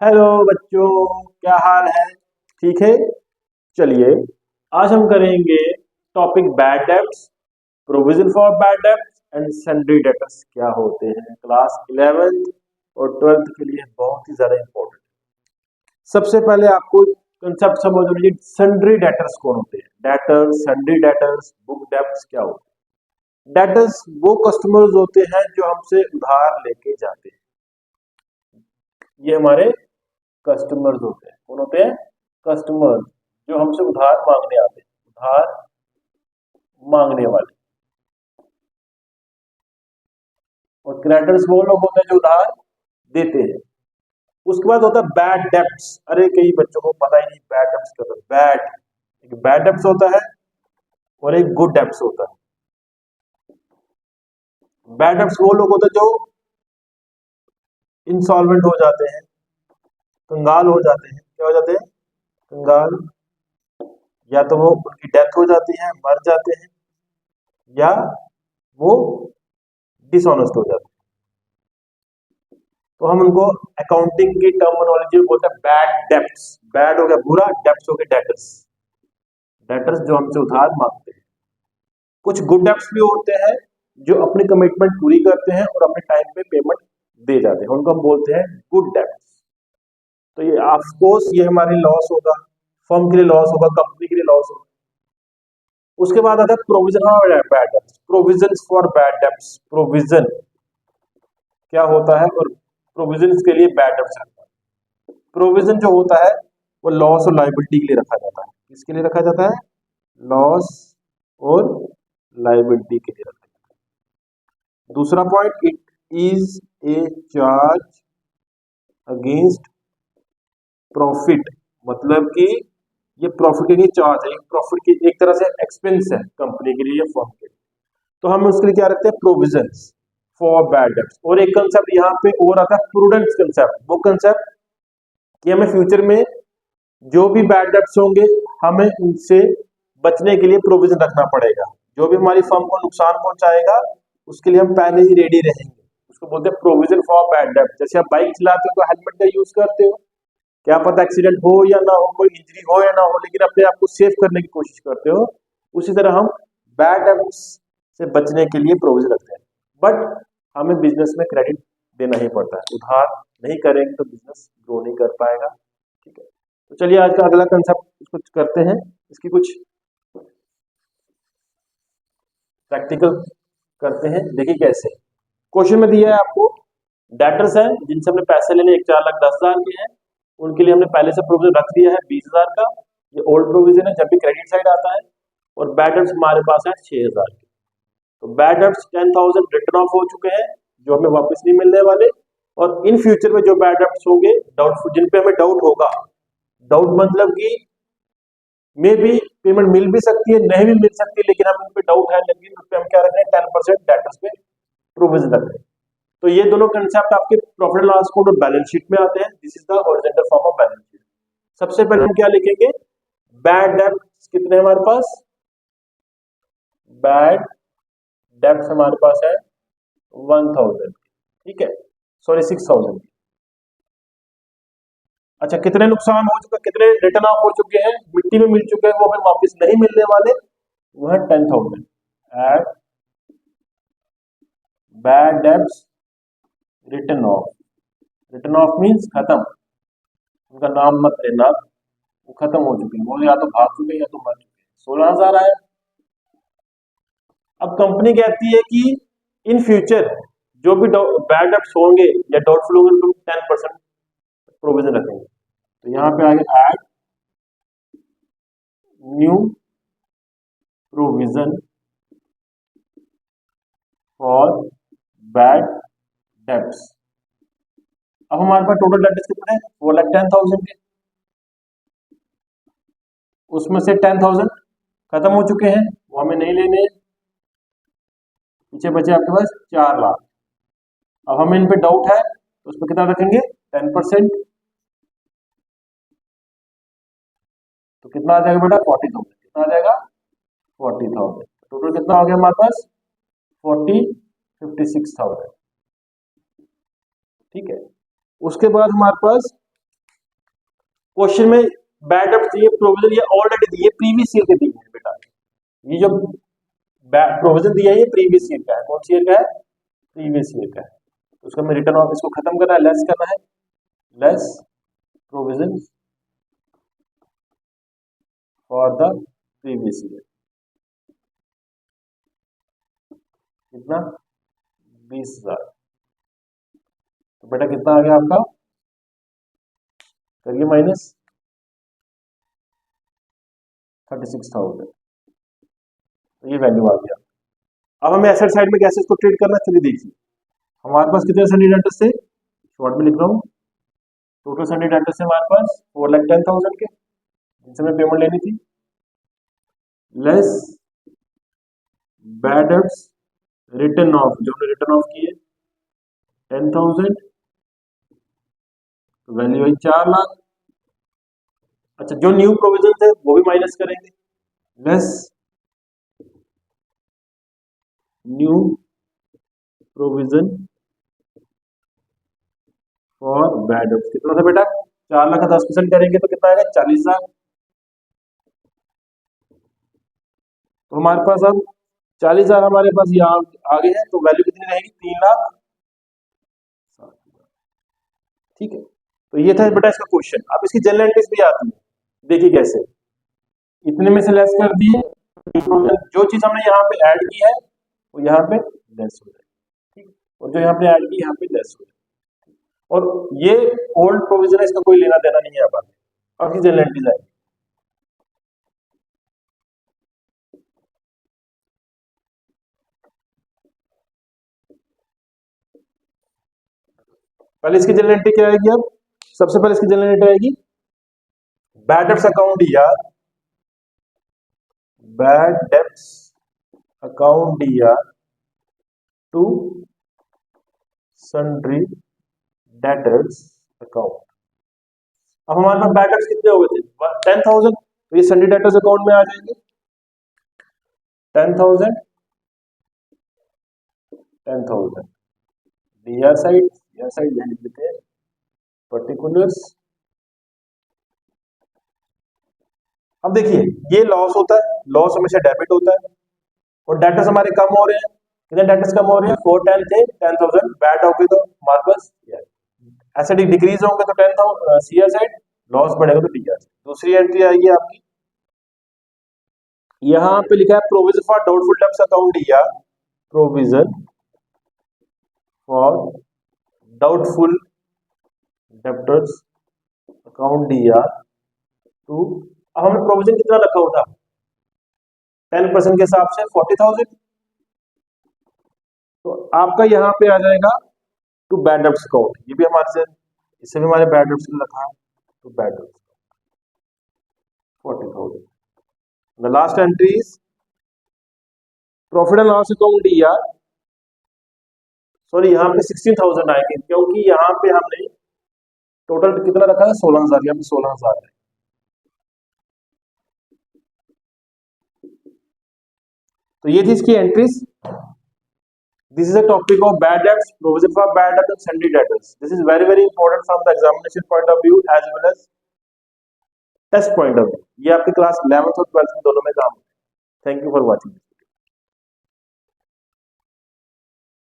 Hello बच्चों, क्या हाल है? ठीक है। चलिए, आज हम करेंगे topic bad debts, provision for bad debts and sundry debtors क्या होते हैं। क्लास 11th और 12th के लिए बहुत ही ज्यादा इंपॉर्टेंट। सबसे पहले आपको कंसेप्ट समझ लीजिए, सन्ड्री डेटर्स कौन होते हैं। Debtors, sundry debtors, book debts क्या होते हैं। डेटर्स वो कस्टमर्स होते हैं जो हमसे उधार लेके जाते हैं। ये हमारे कस्टमर्स होते हैं। कौन होते हैं? कस्टमर्स, जो हमसे उधार मांगने आते हैं, उधार मांगने वाले। और क्रेडिटर्स वो लोग होते हैं जो उधार देते हैं। उसके बाद होता है बैड डेब्ट्स। अरे कई बच्चों को पता ही नहीं बैड डेब्ट्स क्या होता है। एक बैड डेब्ट्स होता है और एक गुड डेब्ट्स होता है। बैड डेब्ट्स वो लोग होते हैं जो इंसॉल्वेंट हो जाते हैं, कंगाल हो जाते हैं। क्या हो जाते हैं? कंगाल। या तो वो उनकी डेथ हो जाती है, मर जाते हैं, या वो डिसऑनेस्ट हो जाते हैं। तो हम उनको अकाउंटिंग की टर्मिनोलॉजी में बोलते हैं बैड डेब्ट्स। बैड हो गया बुरा, डेब्ट्स हो गए डेटर्स। डेटर्स जो हमसे उधार मांगते हैं। कुछ गुड डेब्ट्स भी होते हैं जो अपनी कमिटमेंट पूरी करते हैं और अपने टाइम पे पेमेंट दे जाते हैं, उनको हम बोलते हैं गुड डेब्ट्स। तो ये ऑफकोर्स ये हमारी लॉस होगा, फर्म के लिए लॉस होगा, कंपनी के लिए लॉस होगा। उसके बाद आता है provision for bad debts. Provision for bad debts, provision क्या होता है और प्रोविजन के लिए बैड डेब्ट्स रखता है। प्रोविजन जो होता है वो लॉस और लाइबिलिटी के लिए रखा जाता है। किसके लिए रखा जाता है? लॉस और लाइबिलिटी के लिए रखा जाता है। दूसरा point, it is a charge against profit. मतलब कि ये प्रॉफिट के लिए चार्ज है, प्रॉफिट की एक तरह से एक्सपेंस है कंपनी के लिए या फर्म के लिए। तो हम उसके लिए क्या रखते हैं? Provisions for bad debts. और एक कंसेप्ट यहाँ पे और आता है प्रूडेंस कंसेप्ट। वो कंसेप्ट कि हमें फ्यूचर में जो भी बैड डेब्ट्स होंगे हमें उनसे बचने के लिए प्रोविजन रखना पड़ेगा। जो भी हमारी फर्म को नुकसान पहुंचाएगा उसके लिए हम पहले ही रेडी रहेंगे। उसको बोलते हैं प्रोविजन फॉर बैड डेब्ट। जैसे आप बाइक चलाते हो तो हेलमेट का यूज करते हो, क्या पता एक्सीडेंट हो या ना हो, कोई इंजरी हो या ना हो, लेकिन अपने आप को सेव करने की कोशिश करते हो। उसी तरह हम बैड डेब्ट्स से बचने के लिए प्रोविजन रखते हैं। बट हमें बिजनेस में क्रेडिट देना ही पड़ता है। उधार नहीं करेंगे तो बिजनेस ग्रो नहीं कर पाएगा। ठीक है, तो चलिए आज का अगला कंसेप्ट कुछ करते हैं, इसकी कुछ प्रैक्टिकल करते हैं। देखिए कैसे। क्वेश्चन में दिया है आपको, डेटर्स हैं जिनसे हमने पैसे लेने 4,10,000 के हैं, उनके लिए हमने पहले से प्रोविजन रख दिया है 20,000 का। ये ओल्ड प्रोविजन है जब भी क्रेडिट साइड आता है। और बैड डेट्स हमारे पास है 6,000 के। तो बैड डेट्स 10,000 रिटर्न ऑफ हो चुके हैं जो हमें वापस नहीं मिलने वाले। और इन फ्यूचर में जो बैड डेट्स होंगे, डाउटफुल, जिन पे हमें डाउट होगा, डाउट मतलब कि मे भी पेमेंट मिल भी सकती है, नहीं भी मिल सकती है, लेकिन हम उन पे डाउट है, लेकिन उस पे हम क्या रख रहे हैं? 10% डेटर्स पे प्रोविजन रख रहे हैं। तो ये दोनों कंसेप्ट आपके प्रॉफिट एंड लॉस अकाउंट और बैलेंस शीट में आते हैं। This is the horizontal form of balance sheet. सबसे पहले हम क्या लिखेंगे? बैड डेब्ट्स कितने हमारे पास? बैड डेब्ट्स हमारे पास है 1,000। ठीक है, सॉरी 6,000। अच्छा, कितने नुकसान हो चुके, कितने रिटर्न ऑफ हो चुके हैं, मिट्टी में मिल चुके हैं, वो हमें वापस नहीं मिलने वाले, वो है 10,000। At bad debts written off. Written off means खत्म, उनका नाम मत लेना, वो खत्म हो चुके हैं, वो या तो भाग चुके हैं या तो मर चुके हैं। 16,000 आया। अब कंपनी कहती है कि इन फ्यूचर जो भी बैड डेब्ट्स होंगे या डाउटफुल होंगे तो 10% प्रोविजन रखेंगे। तो यहाँ पे आगे add new provision for bad debts. अब हमारे पास टोटल डेब्ट्स कितने हैं? 4,10,000 के। उसमें से 10,000 खत्म हो चुके हैं, वो हमें नहीं लेने। पीछे बचे आपके पास 4 लाख। अब हमें इन पे डाउट है तो उस पर कितना रखेंगे? 10%। तो कितना आ जाएगा बेटा? 40,000। कितना आ जाएगा? 40,000। टोटल कितना हो गया हमारे पास? 56,000। ठीक है, उसके बाद हमारे पास क्वेश्चन में बैड डेब्ट्स दिए, प्रोविजन ये ऑलरेडी दिए, प्रीवियस ईयर के दिए हैं बेटा। ये जो प्रोविजन दिया है ये प्रीवियस ईयर का है। कौन सी ईयर का है? प्रीवियस ईयर का है। उसका मैं रिटर्न ऑफ इसको खत्म करना है, लेस करना है, less provision for the previous year. कितना? 20,000। तो बेटा कितना आ गया आपका? करिए माइनस 36,000। तो ये वैल्यू आ गया। अब हमें एसेट साइड में कैसे इसको ट्रीट करना है, चलिए देखिए। हमारे पास कितने सन्नी डेटर्स थे? शॉर्ट में लिख रहा हूँ, टोटल सन्नी डेटर्स थे हमारे पास 4,10,000 के, जिनसे हमें पेमेंट लेनी थी, less bad debts written of, जो हमने रिटर्न ऑफ किए 10,000, तो वैल्यू आई 4 लाख। अच्छा, जो न्यू प्रोविजन है वो भी माइनस करेंगे, less new provision for bad debts. कितना था बेटा? 4 लाख का 10% करेंगे तो कितना आएगा? 40,000। तो हमारे पास अब 40,000 हमारे पास यहाँ आगे है, तो वैल्यू कितनी रहेगी? 3,60,000। ठीक है, तो ये था बेटा इसका क्वेश्चन। अब इसकी जनरल एंट्रीज भी आती है, देखिए कैसे। इतने में से लेस कर दिए, जो चीज हमने यहाँ पे ऐड की है वो यहाँ पे लेस हो जाए, ठीक, और जो यहाँ पे ऐड की यहाँ पे लेस हो जाए। और ये ओल्ड प्रोविजन है, इसका कोई लेना देना नहीं है। अब इसकी जनरल एंट्रीज आएगी। पहले इसकी जनरल एंट्री क्या आएगी? अब सबसे पहले इसकी जनरल एंट्री आएगी बैड डेब्ट्स अकाउंट दिया, बैड डेब्ट्स अकाउंट दिया टू सन्ड्री डेटर्स अकाउंट। अब हमारे पास बैड डेब्ट्स कितने हो गए थे? 10,000, तो ये सन्ड्री डेटर्स अकाउंट में आ जाएंगे 10,000, 10,000। डीआर साइड यहां लिख देते हैं पर्टिकुलर्स। अब देखिए ये लॉस होता है, लॉस हमेशा डेबिट होता है, और डेटर्स हमारे कम हो रहे हैं। कितने डेटर्स कम हो रहे हैं? 410 थे, 10,000 बैड हो गए तो हमारे पास एसेट डिक्रीज होंगे तो 10,000 सीआर साइड, लॉस बढ़ेगा तो डीआर। दूसरी एंट्री आएगी आपकी, यहां पे लिखा है provision for doubtful debts account दिया, provision for doubtful debtors account दिया टू। अब हमने प्रोविजन कितना रखा हुआ था? 10% के हिसाब से 40,000। तो आपका यहाँ पे आ जाएगा टू बैड डेब्ट्स अकाउंट, ये भी हमारे से, इससे भी हमारे बैड डेब्ट्स रखा है, to bad debts 40,000। The last entry is profit and loss account दिया, सॉरी यहाँ पे 16,000 आएंगे, क्योंकि यहाँ पे हमने टोटल कितना रखा है? 16,000, यहाँ पे 16,000 है। तो ये थी इसकी entries. This is a topic of bad debts, provision for bad debts and sundry debtors. This is very very important from the examination point of view as well as test point of view. ये आपकी class 11th और 12th दोनों में काम है। Thank you for watching.